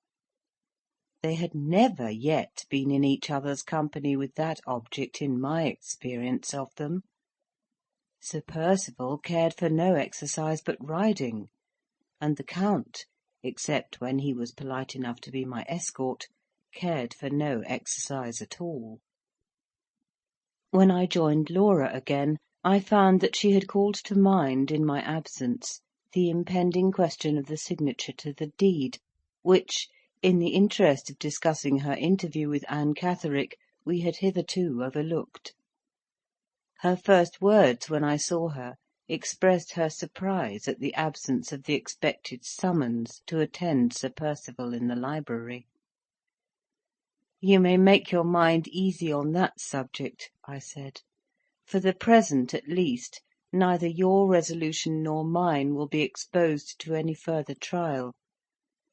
They had never yet been in each other's company with that object in my experience of them. Sir Percival cared for no exercise but riding, and the Count, except when he was polite enough to be my escort, cared for no exercise at all. When I joined Laura again, I found that she had called to mind, in my absence, the impending question of the signature to the deed, which, in the interest of discussing her interview with Anne Catherick, we had hitherto overlooked. Her first words when I saw her expressed her surprise at the absence of the expected summons to attend Sir Percival in the library. "You may make your mind easy on that subject," I said. "For the present, at least, neither your resolution nor mine will be exposed to any further trial.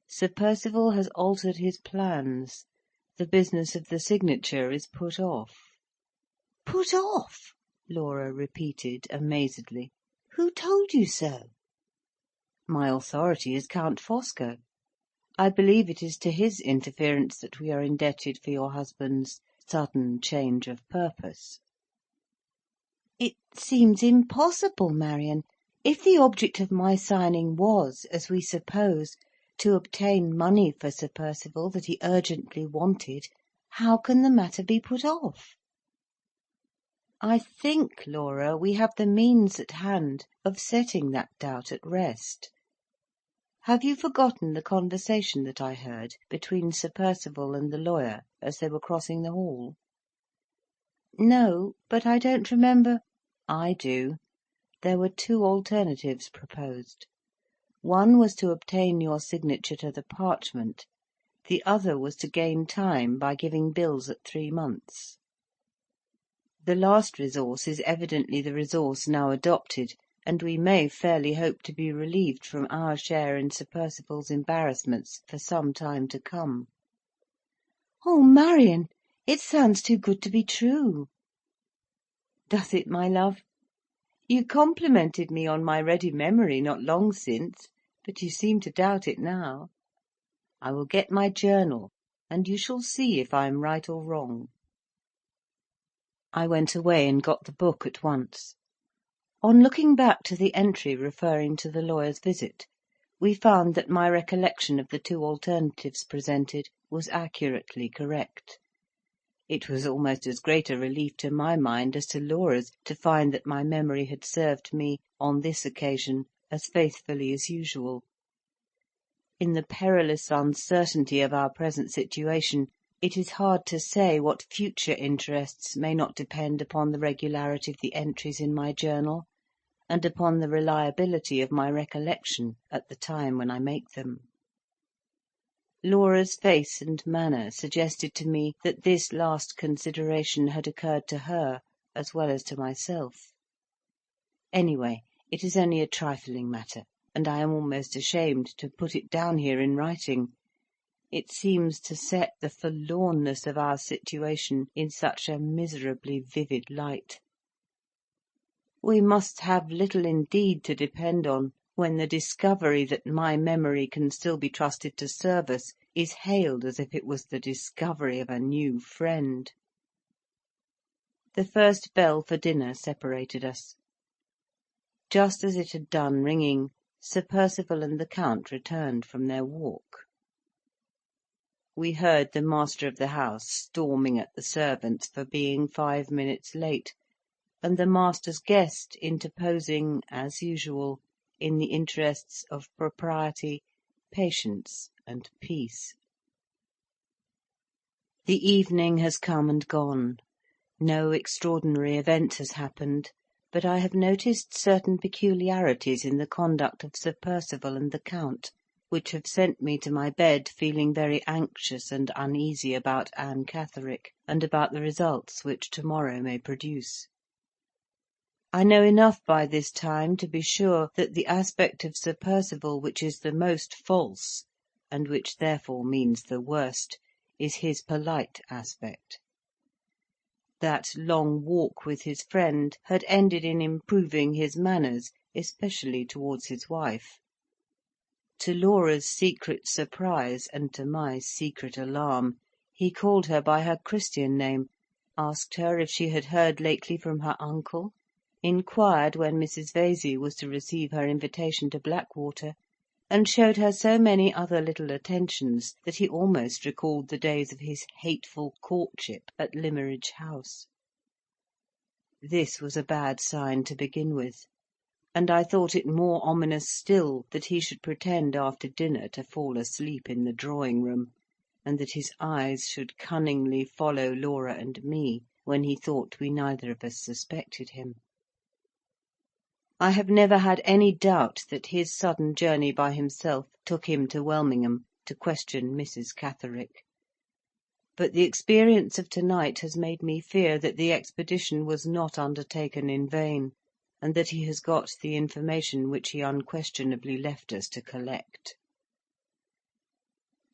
Sir Percival has altered his plans. The business of the signature is put off." "Put off!" Laura repeated amazedly. "Who told you so?" "My authority is Count Fosco. I believe it is to his interference that we are indebted for your husband's sudden change of purpose." "It seems impossible, Marian. If the object of my signing was, as we suppose, to obtain money for Sir Percival that he urgently wanted, how can the matter be put off?" "I think, Laura, we have the means at hand of setting that doubt at rest. Have you forgotten the conversation that I heard between Sir Percival and the lawyer as they were crossing the hall?" "No, but I don't remember—" "I do. There were two alternatives proposed. One was to obtain your signature to the parchment; the other was to gain time by giving bills at 3 months. The last resource is evidently the resource now adopted, and we may fairly hope to be relieved from our share in Sir Percival's embarrassments for some time to come." "Oh, Marian, it sounds too good to be true." "Does it, my love? You complimented me on my ready memory not long since, but you seem to doubt it now. I will get my journal, and you shall see if I am right or wrong." I went away and got the book at once. On looking back to the entry referring to the lawyer's visit, we found that my recollection of the two alternatives presented was accurately correct. It was almost as great a relief to my mind as to Laura's to find that my memory had served me, on this occasion, as faithfully as usual. In the perilous uncertainty of our present situation, it is hard to say what future interests may not depend upon the regularity of the entries in my journal, and upon the reliability of my recollection at the time when I make them. Laura's face and manner suggested to me that this last consideration had occurred to her as well as to myself. Anyway, it is only a trifling matter, and I am almost ashamed to put it down here in writing. It seems to set the forlornness of our situation in such a miserably vivid light. We must have little indeed to depend on, when the discovery that my memory can still be trusted to serve us is hailed as if it was the discovery of a new friend. The first bell for dinner separated us. Just as it had done ringing, Sir Percival and the Count returned from their walk. We heard the master of the house storming at the servants for being 5 minutes late, and the master's guest interposing, as usual, in the interests of propriety, patience, and peace. The evening has come and gone. No extraordinary event has happened, but I have noticed certain peculiarities in the conduct of Sir Percival and the Count, which have sent me to my bed feeling very anxious and uneasy about Anne Catterick, and about the results which to-morrow may produce. I know enough by this time to be sure that the aspect of Sir Percival which is the most false, and which therefore means the worst, is his polite aspect. That long walk with his friend had ended in improving his manners, especially towards his wife. To Laura's secret surprise, and to my secret alarm, he called her by her Christian name, asked her if she had heard lately from her uncle, inquired when Mrs. Vesey was to receive her invitation to Blackwater, and showed her so many other little attentions that he almost recalled the days of his hateful courtship at Limmeridge House. This was a bad sign to begin with, and I thought it more ominous still that he should pretend after dinner to fall asleep in the drawing-room, and that his eyes should cunningly follow Laura and me when he thought we neither of us suspected him. I have never had any doubt that his sudden journey by himself took him to Welmingham to question Mrs. Catterick; but the experience of to-night has made me fear that the expedition was not undertaken in vain, and that he has got the information which he unquestionably left us to collect.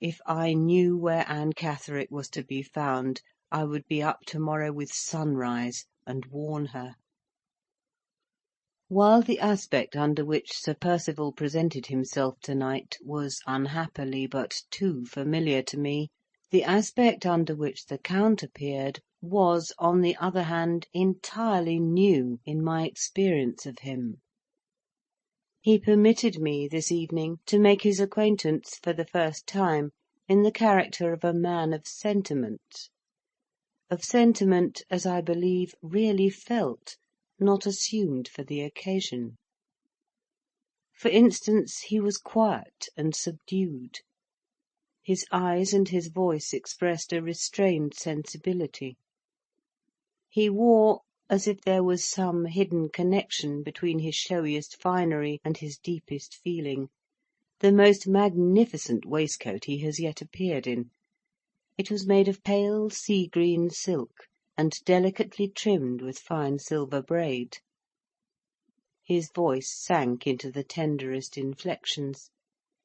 If I knew where Anne Catterick was to be found, I would be up to-morrow with sunrise, and warn her. While the aspect under which Sir Percival presented himself to-night was unhappily but too familiar to me, the aspect under which the Count appeared was, on the other hand, entirely new in my experience of him. He permitted me this evening to make his acquaintance for the first time in the character of a man of sentiment, as I believe really felt, not assumed for the occasion. For instance, he was quiet and subdued. His eyes and his voice expressed a restrained sensibility. He wore, as if there was some hidden connection between his showiest finery and his deepest feeling, the most magnificent waistcoat he has yet appeared in. It was made of pale sea-green silk, and delicately trimmed with fine silver braid. His voice sank into the tenderest inflections.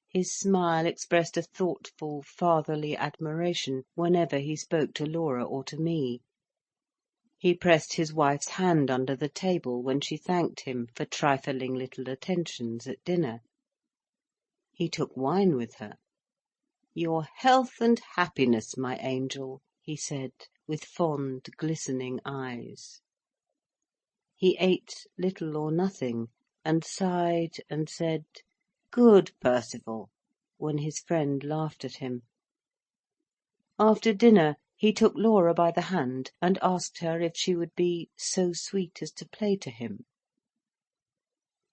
His smile expressed a thoughtful, fatherly admiration whenever he spoke to Laura or to me. He pressed his wife's hand under the table when she thanked him for trifling little attentions at dinner. He took wine with her. "Your health and happiness, my angel," he said, with fond, glistening eyes. He ate little or nothing, and sighed and said, "Good Percival," when his friend laughed at him. After dinner he took Laura by the hand, and asked her if she would be so sweet as to play to him.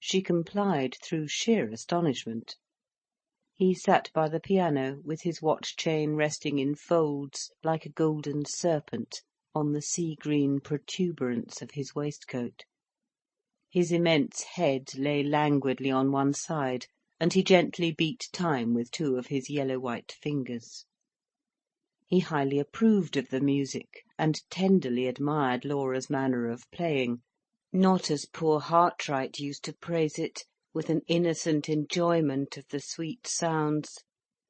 She complied through sheer astonishment. He sat by the piano, with his watch-chain resting in folds like a golden serpent on the sea-green protuberance of his waistcoat. His immense head lay languidly on one side, and he gently beat time with two of his yellow-white fingers. He highly approved of the music, and tenderly admired Laura's manner of playing, not as poor Hartright used to praise it, with an innocent enjoyment of the sweet sounds,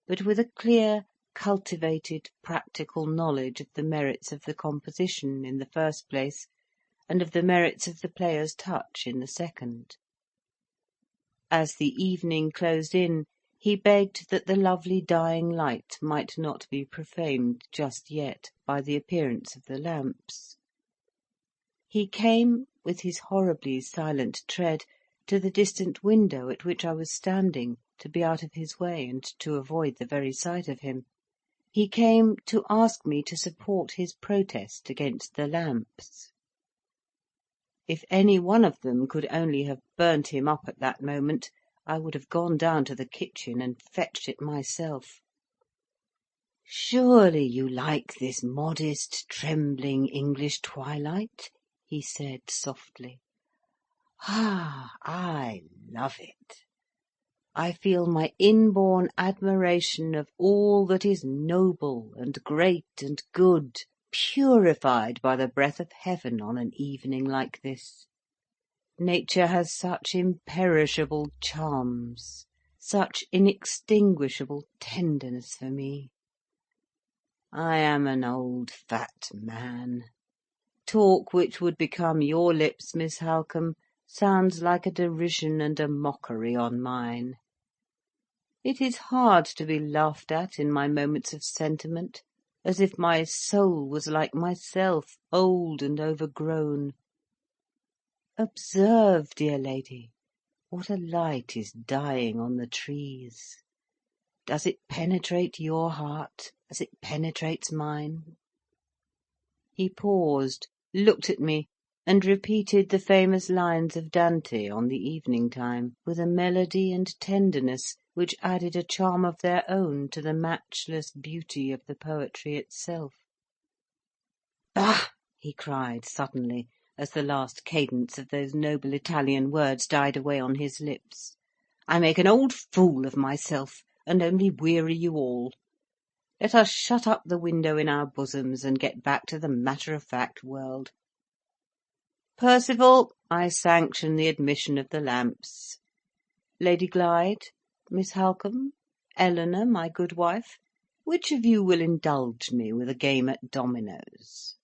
but with a clear, cultivated, practical knowledge of the merits of the composition in the first place, and of the merits of the player's touch in the second. As the evening closed in, he begged that the lovely dying light might not be profaned just yet by the appearance of the lamps. He came, with his horribly silent tread, to the distant window at which I was standing, to be out of his way and to avoid the very sight of him. He came to ask me to support his protest against the lamps. If any one of them could only have burnt him up at that moment, I would have gone down to the kitchen and fetched it myself. "Surely you like this modest, trembling English twilight?" he said softly. "Ah, I love it. I feel my inborn admiration of all that is noble and great and good purified by the breath of heaven on an evening like this. Nature has such imperishable charms, such inextinguishable tenderness for me. I am an old fat man. Talk which would become your lips, Miss Halcombe, sounds like a derision and a mockery on mine. It is hard to be laughed at in my moments of sentiment, as if my soul was like myself, old and overgrown. Observe, dear lady, what a light is dying on the trees. Does it penetrate your heart as it penetrates mine?" He paused, looked at me, and repeated the famous lines of Dante on the evening time, with a melody and tenderness which added a charm of their own to the matchless beauty of the poetry itself. "Bah!" he cried suddenly, as the last cadence of those noble Italian words died away on his lips. "I make an old fool of myself, and only weary you all. Let us shut up the window in our bosoms, and get back to the matter-of-fact world. Percival, I sanction the admission of the lamps. Lady Glyde, Miss Halcombe, Eleanor, my good wife, which of you will indulge me with a game at dominoes?"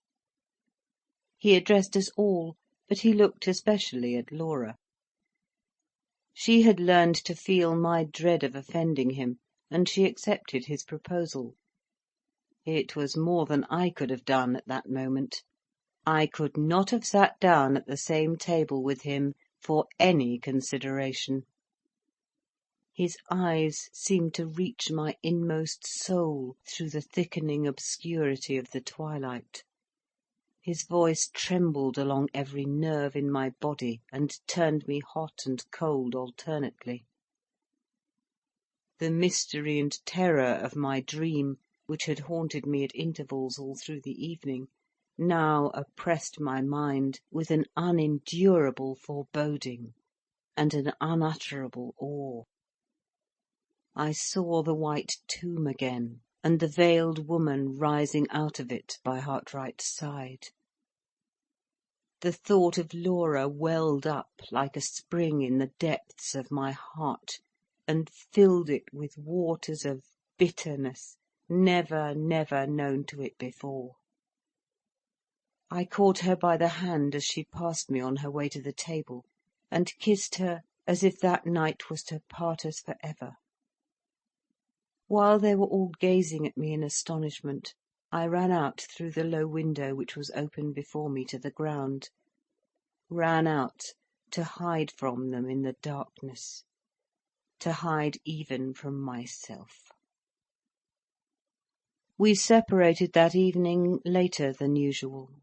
He addressed us all, but he looked especially at Laura. She had learned to feel my dread of offending him, and she accepted his proposal. It was more than I could have done at that moment. I could not have sat down at the same table with him for any consideration. His eyes seemed to reach my inmost soul through the thickening obscurity of the twilight. His voice trembled along every nerve in my body, and turned me hot and cold alternately. The mystery and terror of my dream, which had haunted me at intervals all through the evening, now oppressed my mind with an unendurable foreboding and an unutterable awe. I saw the white tomb again, and the veiled woman rising out of it by Hartright's side. The thought of Laura welled up like a spring in the depths of my heart, and filled it with waters of bitterness never, never known to it before. I caught her by the hand as she passed me on her way to the table, and kissed her as if that night was to part us for ever. While they were all gazing at me in astonishment, I ran out through the low window which was open before me to the ground, ran out to hide from them in the darkness, to hide even from myself. We separated that evening later than usual.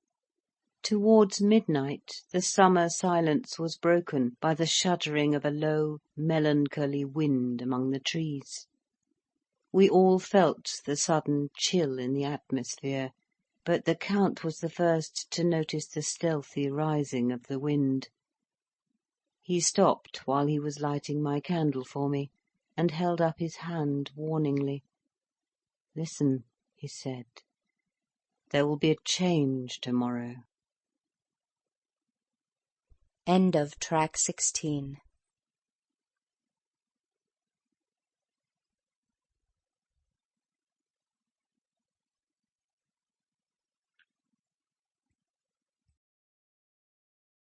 Towards midnight the summer silence was broken by the shuddering of a low, melancholy wind among the trees. We all felt the sudden chill in the atmosphere, but the Count was the first to notice the stealthy rising of the wind. He stopped while he was lighting my candle for me, and held up his hand warningly. "Listen," he said, "there will be a change tomorrow." End of track 16.